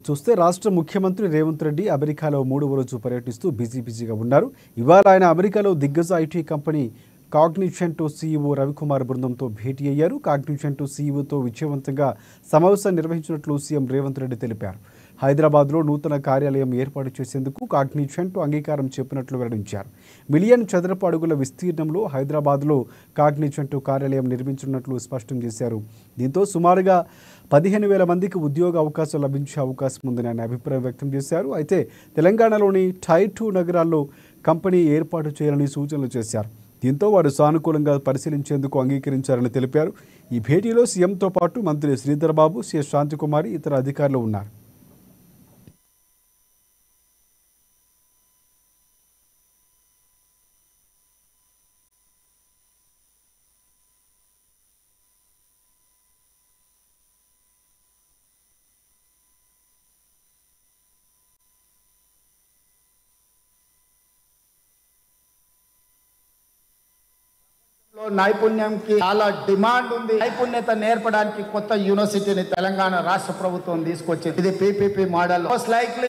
చూస్తే రాష్ట్ర ముఖ్యమంత్రి రేవంత్ రెడ్డి అమెరికాలో 3వ రోజు పర్యటిస్తూ బిజీగా ఉన్నారు. ఇవాళ ఆయన అమెరికాలో దిగ్గజ IT company Cognizant CEO Ravikumar బృందంతో భేటీ అయ్యారు. కాగ్నిజెంట్ సీఈఓతో విజయవంతంగా సమావేశం నిర్వహించినట్లు సీఎం రేవంత్ రెడ్డి తెలిపారు. హైదరాబాద్లో నూతన కార్యాలయం ఏర్పాటు చేసేందుకు కాగ్నిజెంట్ అంగీకారం చెప్పినట్లు వెల్లడించారు. మిలియన్ చదరపు అడుగుల విస్తీర్ణంలో హైదరాబాద్లో కాగ్నిజెంట్ కార్యాలయం నిర్మించనున్నట్లు స్పష్టం చేశారు. దీంతో సుమారుగా 15,000 మందికి ఉద్యోగ అవకాశాలు లభించే అవకాశం ఉందని ఆయన అభిప్రాయం వ్యక్తం చేశారు. అయితే తెలంగాణలోని టైర్ 2 నగరాల్లో కంపెనీ ఏర్పాటు చేయాలని సూచనలు చేశారు. దీంతో వారు సానుకూలంగా పరిశీలించేందుకు అంగీకరించారని తెలిపారు. ఈ భేటీలో సీఎంతో పాటు మంత్రి శ్రీధర్ బాబు, సి శాంతికుమారి, ఇతర అధికారులు ఉన్నారు. నైపుణ్యంకి చాలా డిమాండ్ ఉంది. నైపుణ్యత నేర్పడానికి కొత్త యూనివర్సిటీని తెలంగాణ రాష్ట్ర ప్రభుత్వం తీసుకొచ్చింది. ఇది పీపీపీ మోడల్. Most likely